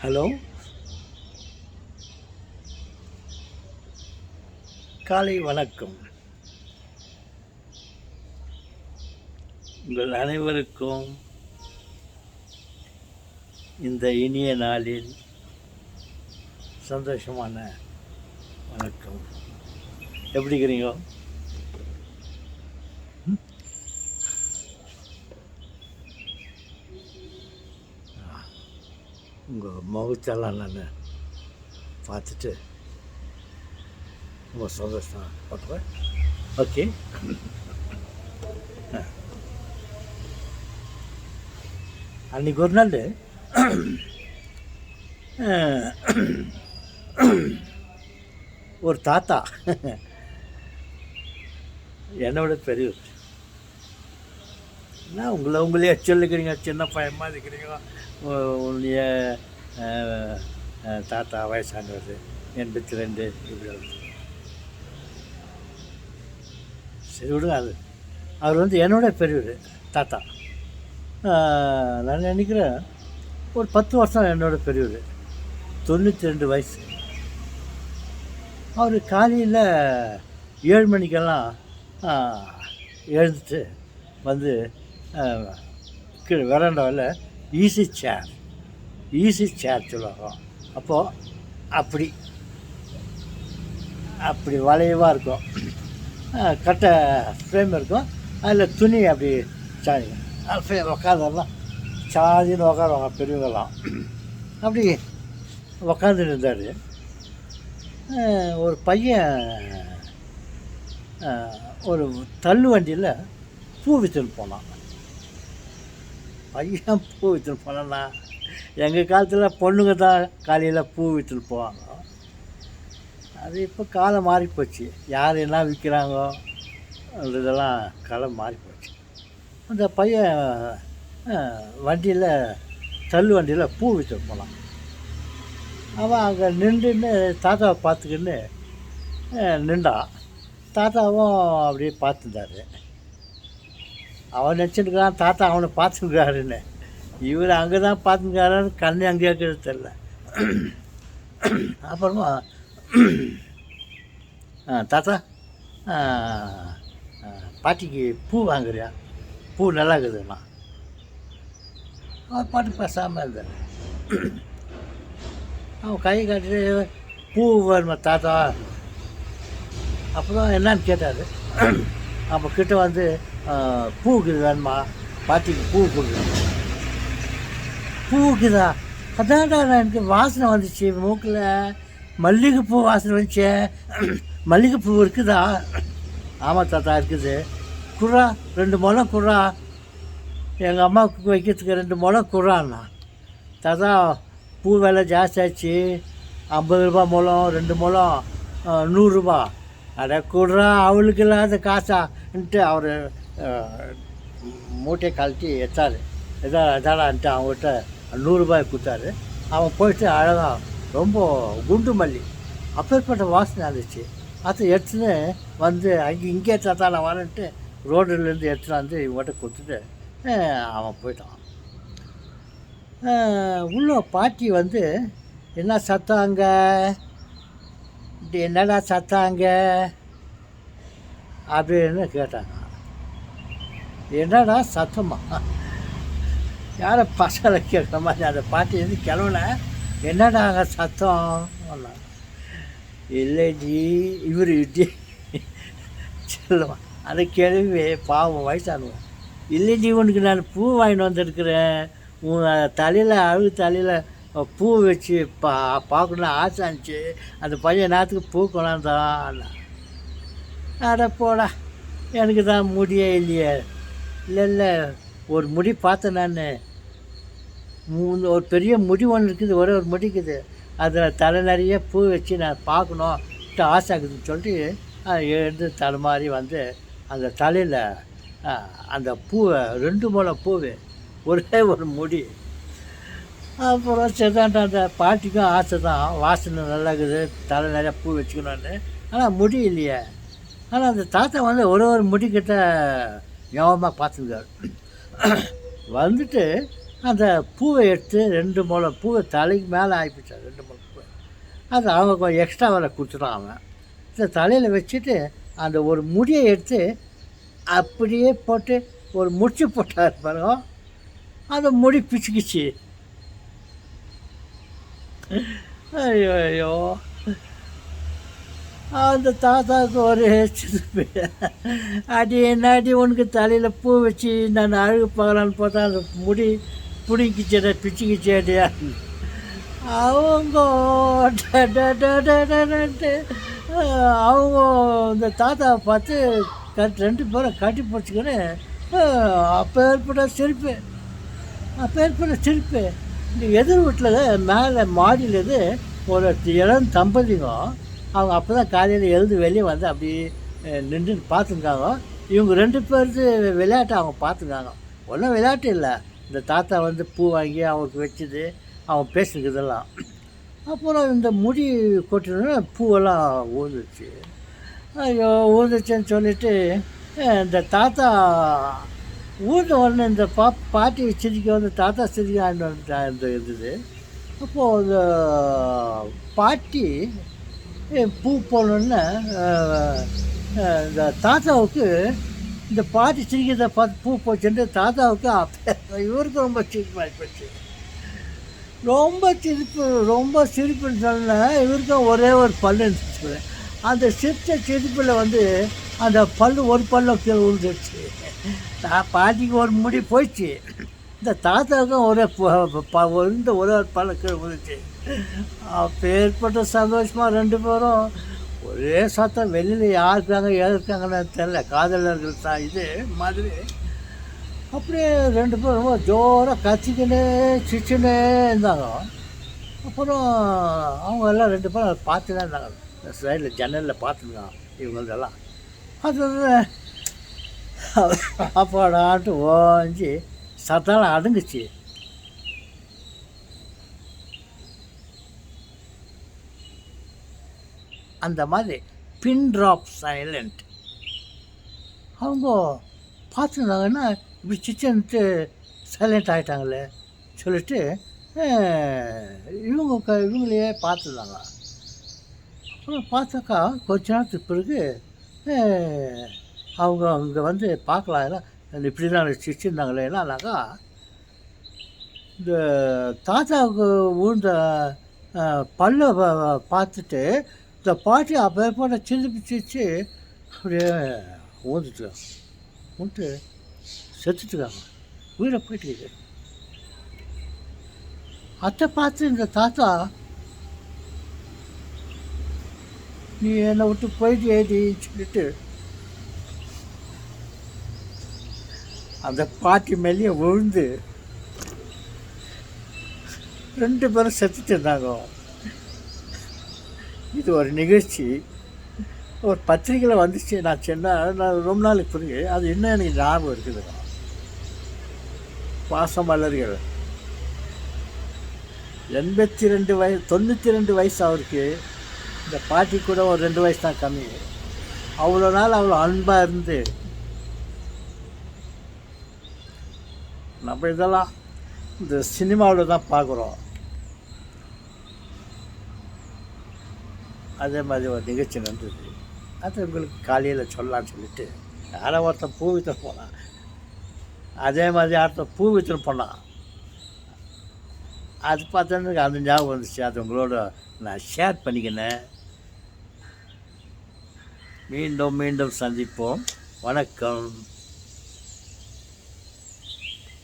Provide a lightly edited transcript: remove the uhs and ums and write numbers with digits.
Hello, காலை வணக்கம். உங்கள் அனைவருக்கும் இந்த இனிய நாளில் சந்தோஷமான வணக்கம். எப்படி இருக்கிறீங்க? உங்கள் முகத்தெல்லாம் நான் பார்த்துட்டு ரொம்ப சந்தோஷம் பண்ணுறேன். ஓகே, அன்றைக்கி ஒரு நாள் ஒரு தாத்தா என்னோட பெரியவர். என்ன உங்களே சொல்லிக்கிறீங்க, சின்ன பையமாக இருக்கிறீங்க, உன்னுடைய தாத்தா வயசானவர் 82 இப்படி. சரி விடுங்க, அவர் என்னோட பெரியவர் தாத்தா. நான் நினைக்கிறேன் ஒரு 10 வருஷம் என்னோட பெரியவர், 92 வயசு. அவர் காலையில் 7 மணிக்கெல்லாம் எழுந்துட்டு வந்து கீழே வெராண்டாவில் ஈஸி சேர் சொல்லுவாங்க. அப்போது அப்படி வளைவாக இருக்கும், கட்டை ஃப்ரேம் இருக்கும், அதில் துணி அப்படி சாதிங்க உக்காந்தெல்லாம் சாதின்னு உக்காருவாங்க பெரியவங்கெல்லாம். அப்படி உக்காந்துட்டு இருந்தார். ஒரு பையன் ஒரு தள்ளு வண்டியில் பூ விற்றுன்னு போனான். பையன் பூ விற்றுன்னு போனான்னா, எங்கள் காலத்தில் பொண்ணுங்க தான் காலையில் பூ விற்றுன்னு போவாங்க. அது இப்போ காலம் மாறி போச்சு, யார் என்ன விற்கிறாங்கோ இதெல்லாம் காலம் மாறி போச்சு. அந்த பையன் வண்டியில் தள்ளு வண்டியில் பூ விற்றுன்னு போனான். அவன் அங்கே நின்றுன்னு தாத்தாவை பார்த்துக்கின்னு நின்றான். தாத்தாவும் அப்படியே பார்த்துருந்தாரு. அவன் நினச்சிட்டுருக்கான் தாத்தா அவனை பார்த்துருக்காருன்னு. இவர் அங்கே தான் பார்த்துருக்காரு, கண்ணு அங்கேயே இருக்கிறது தெரில. அப்புறமா தாத்தா பாட்டிக்கு பூ வாங்குறியா, பூ நல்லா இருக்குதுண்ணா. அவன் பாட்டு பேசாமல் இருந்தார். அவன் கை காட்டிட்டு பூ வருமா தாத்தா. அப்புறம் என்னான்னு கேட்டார். அப்போ கிட்ட வந்து பூக்குது வேணுமா, பாட்டிக்கு பூ கொடுக்குறேன். பூக்குதா? அதான்டா எனக்கு வாசனை வந்துச்சு மூக்கில், மல்லிகைப்பூ வாசனை வந்துச்சு. மல்லிகைப்பூ இருக்குதா? ஆமாம் தாத்தா இருக்குது. குர்ரா 2 முழம் குர்ரா, எங்கள் அம்மாவுக்கு வைக்கிறதுக்கு 2 முழம் குர்ரான்னா. தாத்தா பூ விலை ஜாஸ்தி ஆச்சு, 50 ரூபா முழம், 2 முழம் 100 ரூபா. அட குர்ரா, அவளுக்கு இல்லாத காசான்ட்டு அவர் மூட்டையை கழட்டி எத்தார். எதாடான்ட்டு அவங்ககிட்ட 100 ரூபாய் கொடுத்தாரு. அவன் போயிட்டு அழகாக ரொம்ப குண்டு மல்லி அப்பேற்பட்ட வாசனை இருந்துச்சு. அதை எடுத்துன்னு வந்து இங்கே தாத்தா நான் வரேன்ட்டு ரோடுலேருந்து எடுத்துன்னு வந்து இவங்ககிட்ட கொடுத்துட்டு அவன் போயிட்டான். உள்ள பாட்டி என்ன சத்தாங்க, என்னடா சத்தாங்க அப்படின்னு கேட்டாங்க. என்னடா சத்தமா, யாரை பசங்களை கேட்குற மாதிரி அந்த பாட்டி கிளம்புன. என்னடா அங்கே சத்தம்? இல்லைஜி இவர் இட்டி சொல்லுவான். அதை கேள்வி பாவம் வயசானுவோம். இல்லைஜி உனக்கு நான் பூ வாங்கிட்டு வந்துருக்குறேன், உன் தலையில் தலையில் பூ வச்சு பார்க்கணுன்னு ஆசை இருந்துச்சு, அந்த பையன் நேரத்துக்கு பூ கொண்டாந்தான். அட போடா, எனக்கு தான் முடியே இல்லையே. இல்லை ஒரு முடி பார்த்தேன் நான், ஒரு பெரிய முடி ஒன்று இருக்குது, ஒரே ஒரு முடிக்குது, அதில் தலை நிறைய பூ வச்சு நான் பார்க்கணுன்ட்டு ஆசை இருக்குதுன்னு சொல்லிட்டு எழுந்து தலை மாதிரி அந்த தலையில் அந்த பூவை 2 முழம் பூவு, ஒரே ஒரு முடி. அப்புறம் சரிதான்டா, அந்த பாட்டிக்கும் ஆசை தான், வாசனை நல்லா இருக்குது, தலை நிறையா பூ வச்சுக்கணுன்னு. ஆனால் முடி இல்லையே. ஆனால் அந்த தாத்தா ஒரு முடிக்கிட்ட ஞாபகமாக பார்த்துருக்காரு. வந்துட்டு அந்த பூவை எடுத்து 2 முழம் பூவை தலைக்கு மேலே ஆகிப்போச்சு 2 முழம் பூவை. அது அவங்க கொஞ்சம் எக்ஸ்ட்ரா வேலை கொடுத்துட்டான் அவன். இந்த தலையில் வச்சுட்டு அந்த ஒரு முடியை எடுத்து அப்படியே போட்டு ஒரு முடிச்சு போட்டார் பாருங்க. அந்த முடி பிச்சுக்கிச்சு. ஐயோ ஐயோ! அந்த தாத்தாவுக்கு ஒரே சிரிப்பு. அடி என்னாடி உனக்கு தலையில் பூ வச்சு நான் அழகு பார்க்கலான்னு பார்த்தா அந்த முடி பிடிங்கிச்சேடா பிச்சுக்கிச்சேடியா. அவங்க அவங்க இந்த தாத்தாவை பார்த்து 2 பேரும் கட்டி பிடிச்சிக்கின்னு அப்பேற்பட்ட சிரிப்பு இந்த எதிர் வீட்டில் மேலே மாடியில் ஒரு இளம் தம்பதிங்க. அவங்க அப்போ தான் காலையில் எழுந்து வெளியே வந்து அப்படியே நின்று பார்த்துருக்காங்க. இவங்க 2 பேருக்கு விளையாட்டை அவங்க பார்த்துருக்காங்க. ஒன்றும் விளையாட்டு இல்லை, இந்த தாத்தா வந்து பூ வாங்கி அவங்களுக்கு வச்சுது அவங்க பேசுகிறதெல்லாம். அப்புறம் இந்த முடி கொட்டினோன்னா பூவெல்லாம் ஊந்துச்சு. ஐயோ ஊந்துச்சுன்னு சொல்லிவிட்டு இந்த தாத்தா ஊர்ந்த உடனே இந்த பாட்டி சிரிக்க வந்து தாத்தா சிரிக்க ஆண்டு இருந்தது. அப்போது இந்த பாட்டி பூ போடணுன்னு இந்த தாத்தாவுக்கு இந்த பாட்டி சிரிக்கிறத பார்த்து பூ போச்சுட்டு தாத்தாவுக்கு இவருக்கு ரொம்ப சிரிப்பாகி போச்சு. ரொம்ப சிரிப்புன்னு சொன்னால் இவருக்கும் ஒரே ஒரு பல்லு இருந்துச்சு. அந்த சிரிப்பில் வந்து அந்த ஒரு பல்ல கீழே விழுந்துருச்சு. பாட்டிக்கு ஒரு முடி போயிடுச்சு, இந்த தாத்தாவுக்கும் ஒரே ஒரே ஒரு பல்ல கீழே விழுந்துச்சு. அப்போ ஏற்பட்ட சந்தோஷமாக 2 பேரும் ஒரே சத்தம். வெளியில் யாருக்காங்க ஏதுக்காங்கன்னு தெரில, காதலர்கள் தான் இது மாதிரி. அப்படியே 2 பேரும் ரொம்ப ஜோராக கத்திக்கினே சிரிச்சுன்னே இருந்தாங்க. அப்புறம் அவங்க எல்லாம் 2 பேரும் பார்த்துதான் இருந்தாங்க. இந்த சைடில் ஜன்னலில் பார்த்துருந்தாங்க இவங்களதெல்லாம். அது அப்பாடான்ட்டு ஓஞ்சி சத்தம் அடங்குச்சு. அந்த மாதிரி பின் ட்ராப் சைலண்ட். அவங்க பார்த்துருந்தாங்கன்னா இப்படி சிச்சன்ட்டு சைலண்ட் ஆகிட்டாங்களே சொல்லிட்டு இவங்களையே பார்த்துருந்தாங்க. அப்புறம் பார்த்தாக்கா கொஞ்ச நேரத்துக்கு பிறகு அவங்க அங்கே வந்து பார்க்கலாம் எல்லாம் இப்படி தான் சிரிச்சிருந்தாங்களே என்னன்னாக்கா, இந்த தாத்தாவுக்கு விழுந்த பல்ல பார்த்துட்டு இந்த பாட்டி அப்போ போட்ட சிரிச்சு அப்படியே ஊந்துட்டு செத்துட்டுருக்காங்க, உயிரை போயிட்டு. அதை பார்த்து இந்த தாத்தா, நீ என்னை விட்டு போயிட்டு ஏடின்னு சொல்லிட்டு அந்த பாட்டி மேலேயே விழுந்து 2 பேரும் செத்துட்டு இருந்தாங்க. இது ஒரு நிகழ்ச்சி ஒரு பத்திரிக்கையில் வந்துச்சு. நான் ரொம்ப நாளைக்கு பிறகு அது இன்னும் எனக்கு ஞாபகம் இருக்குதுங்க. பாசமலர்கள் 92 வயசு அவருக்கு. இந்த பாட்டி கூட ஒரு 2 வயசு தான் கம்மி. அவ்வளோ நாள் அவ்வளோ அன்பாக இருந்து நம்ம இதெல்லாம் இந்த சினிமாவில் தான் பார்க்குறோம். அதே மாதிரி ஒரு நிகழ்ச்சி நடந்தது. அது உங்களுக்கு காலையில் சொல்லலான்னு சொல்லிட்டு யாரோ ஒருத்தன் பூ வித்தல் போனான். அதே மாதிரி ஒருத்தன் பூ வித்தல் போனான். அது பார்த்தோன்னு அந்த ஞாபகம் வந்துச்சு. அது உங்களோட நான் ஷேர் பண்ணிக்கினேன். மீண்டும் சந்திப்போம். வணக்கம்.